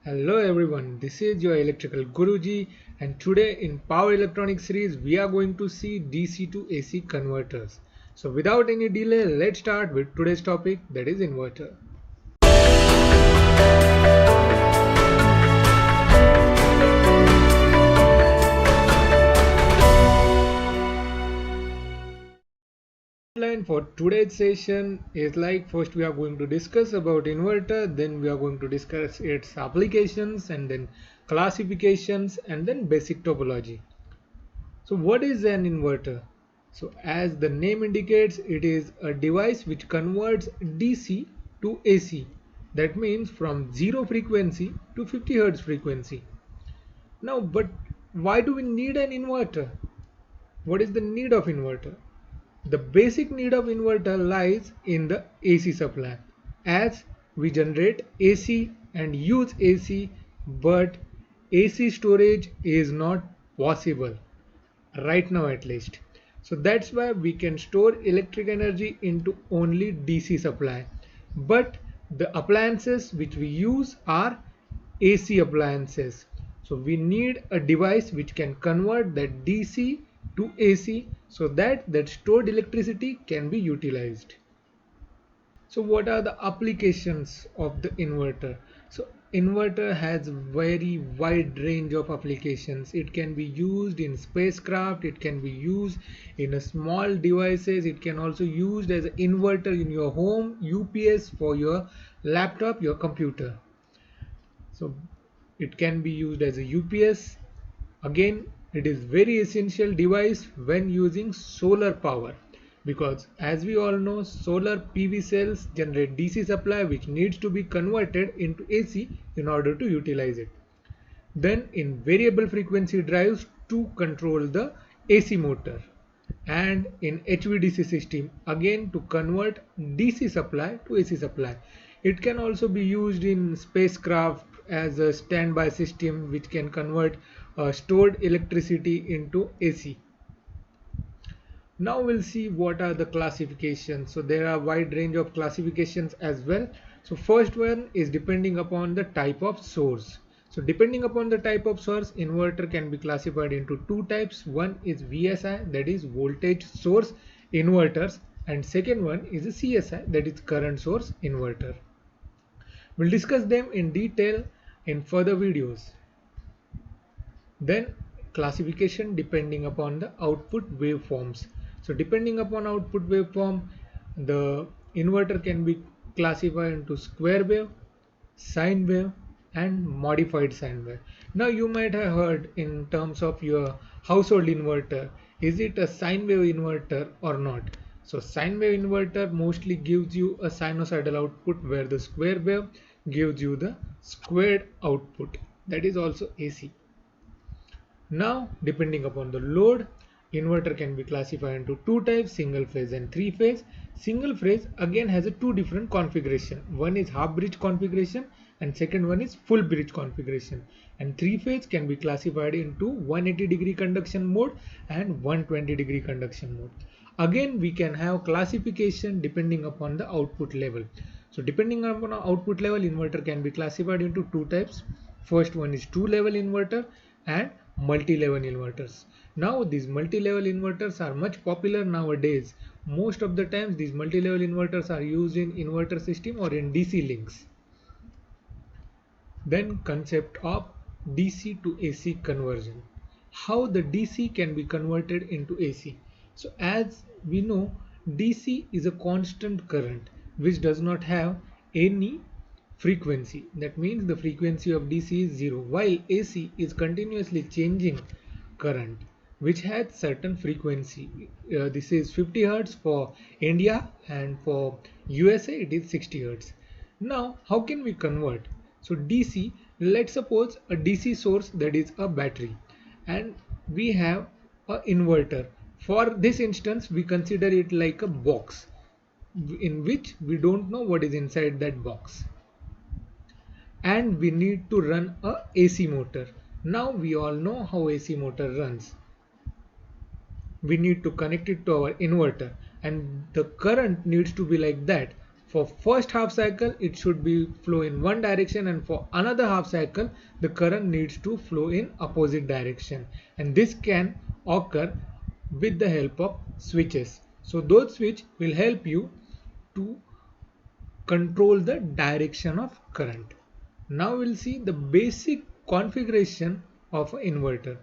Hello everyone, this is your electrical Guruji, and today in Power Electronics series we are going to see DC to AC converters. So without any delay, let's start with today's topic, that is inverter. Outline for today's session is like first we are going to discuss about inverter, then we are going to discuss its applications and then classifications and then basic topology. So what is an inverter? So as the name indicates, it is a device which converts DC to AC. That means from 0 frequency to 50 Hz frequency. Now, but why do we need an inverter? What is the need of inverter? The basic need of inverter lies in the AC supply, as we generate AC and use AC, but AC storage is not possible right now at least. So that's why we can store electric energy into only DC supply, but the appliances which we use are AC appliances. So we need a device which can convert that DC to AC so that that stored electricity can be utilized. So what are the applications of the inverter? So inverter has very wide range of applications. It can be used in spacecraft, it can be used in a small devices, it can also used as an inverter in your home, UPS for your laptop, your computer. So it can be used as a UPS. Again, it is very essential device when using solar power, because as we all know, solar PV cells generate DC supply which needs to be converted into AC in order to utilize it. Then in variable frequency drives to control the AC motor, and in HVDC system again to convert DC supply to AC supply. It can also be used in spacecraft as a standby system which can convert stored electricity into AC. Now we'll see what are the classifications. So there are wide range of classifications as well. So first one is depending upon the type of source. So depending upon the type of source, inverter can be classified into two types. One is VSI, that is voltage source inverters, and second one is a CSI, that is current source inverter. We'll discuss them in detail in further videos. Then classification depending upon the output waveforms. So depending upon output waveform, the inverter can be classified into square wave, sine wave and modified sine wave. Now you might have heard in terms of your household inverter, is it a sine wave inverter or not? So sine wave inverter mostly gives you a sinusoidal output, where the square wave gives you the squared output, that is also AC. Now, depending upon the load, inverter can be classified into two types, single phase and three phase. Single phase again has a two different configuration. One is half bridge configuration and second one is full bridge configuration. And three phase can be classified into 180-degree conduction mode and 120-degree conduction mode. Again, we can have classification depending upon the output level. So depending upon the output level, inverter can be classified into two types. First one is two-level inverter and multi-level inverters. Now these multi-level inverters are much popular nowadays. Most of the times these multi-level inverters are used in inverter system or in DC links. Then concept of DC to AC conversion. How the DC can be converted into AC. So as we know, DC is a constant current which does not have any frequency. That means the frequency of DC is 0, while AC is continuously changing current which has certain frequency. This is 50 Hz for India and for USA it is 60 Hz. Now how can we convert? So DC, let's suppose a DC source, that is a battery, and we have a inverter. For this instance we consider it like a box in which we don't know what is inside that box, and we need to run a AC motor. Now we all know how AC motor runs. We need to connect it to our inverter, and the current needs to be like that. for first half cycle it should be flow in one direction, and for another half cycle the current needs to flow in opposite direction, and this can occur with the help of switches. So those switch will help you to control the direction of current. Now we'll see the basic configuration of an inverter.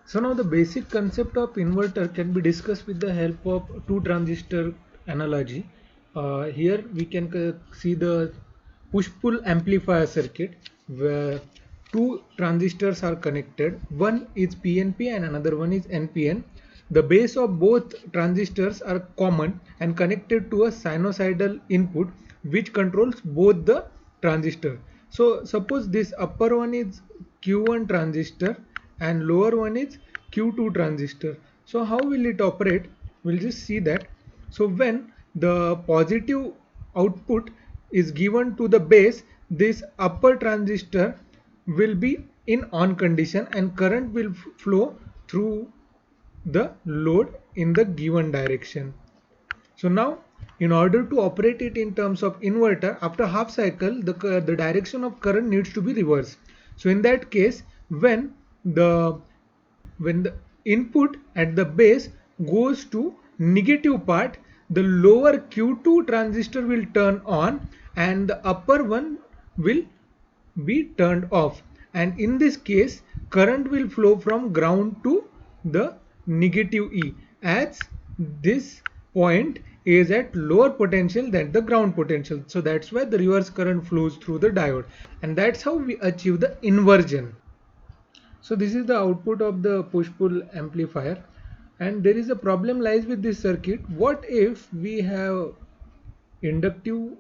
So now the basic concept of inverter can be discussed with the help of two transistor analogy. Here we can see the push-pull amplifier circuit where two transistors are connected. One is PNP and another one is NPN. The base of both transistors are common and connected to a sinusoidal input which controls both the transistor. So suppose this upper one is Q1 transistor and lower one is Q2 transistor. So how will it operate? We'll just see that. So when the positive output is given to the base, this upper transistor will be in on condition and current will flow through the load in the given direction. So now in order to operate it in terms of inverter, after half cycle the direction of current needs to be reversed. So in that case, when the input at the base goes to negative part, the lower Q2 transistor will turn on and the upper one will be turned off, and in this case current will flow from ground to the negative E, as this point is at lower potential than the ground potential. So that's why the reverse current flows through the diode, and that's how we achieve the inversion. So this is the output of the push-pull amplifier, and there is a problem lies with this circuit. What if we have inductive,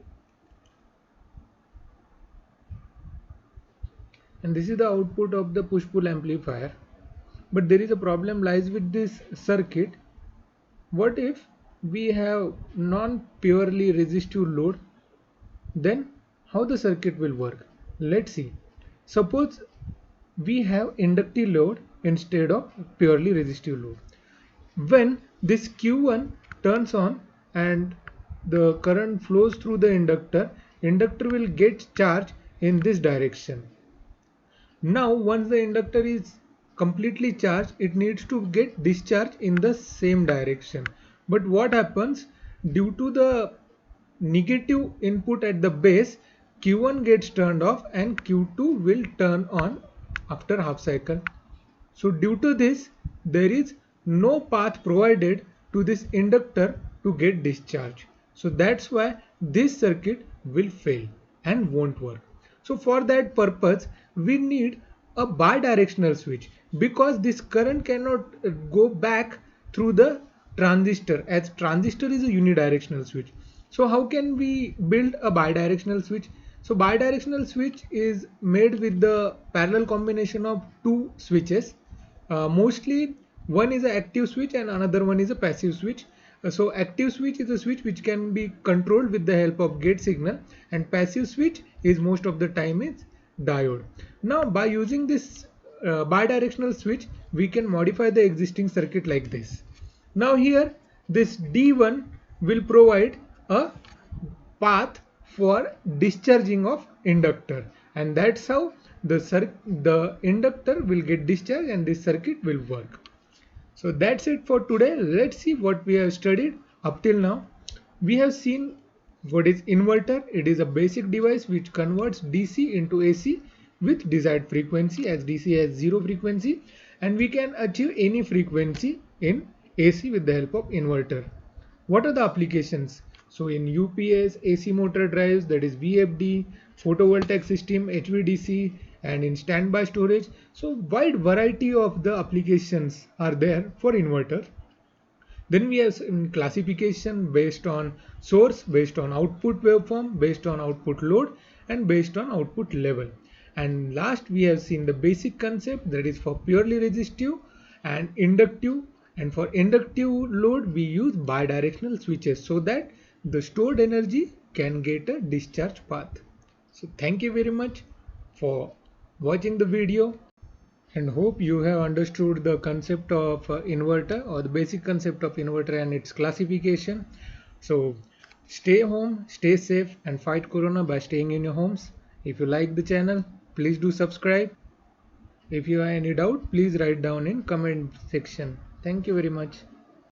and this is the output of the push-pull amplifier, but there is a problem lies with this circuit. What if we have non-purely resistive load? Then how the circuit will work? Let's see. Suppose we have inductive load instead of purely resistive load. When this Q1 turns on and the current flows through the inductor will get charged in this direction. Now once the inductor is completely charged, it needs to get discharged in the same direction. But what happens, due to the negative input at the base, Q1 gets turned off and Q2 will turn on after half cycle. So due to this, there is no path provided to this inductor to get discharged. So that's why this circuit will fail and won't work. So for that purpose, we need a bidirectional switch, because this current cannot go back through the transistor, as transistor is a unidirectional switch. So how can we build a bidirectional switch? So bidirectional switch is made with the parallel combination of two switches. Mostly one is an active switch and another one is a passive switch. So active switch is a switch which can be controlled with the help of gate signal, and passive switch is most of the time is diode. Now by using this bidirectional switch, we can modify the existing circuit like this. Now here this D1 will provide a path for discharging of inductor, and that's how the inductor will get discharged and this circuit will work. So that's it for today. Let's see what we have studied up till now. We have seen what is inverter. It is a basic device which converts DC into AC with desired frequency, as DC has zero frequency, and we can achieve any frequency in AC with the help of inverter. What are the applications? So in UPS, AC motor drives, that is VFD, photovoltaic system, HVDC, and in standby storage. So wide variety of the applications are there for inverter. Then we have classification based on source, based on output waveform, based on output load, and based on output level. And last we have seen the basic concept, that is for purely resistive and inductive. And for inductive load we use bidirectional switches so that the stored energy can get a discharge path. So thank you very much for watching the video, and hope you have understood the concept of inverter, or the basic concept of inverter and its classification. So Stay home, stay safe, and fight corona by staying in your homes. If you like the channel, please do subscribe. If you have any doubt, please write down in comment section. Thank you very much.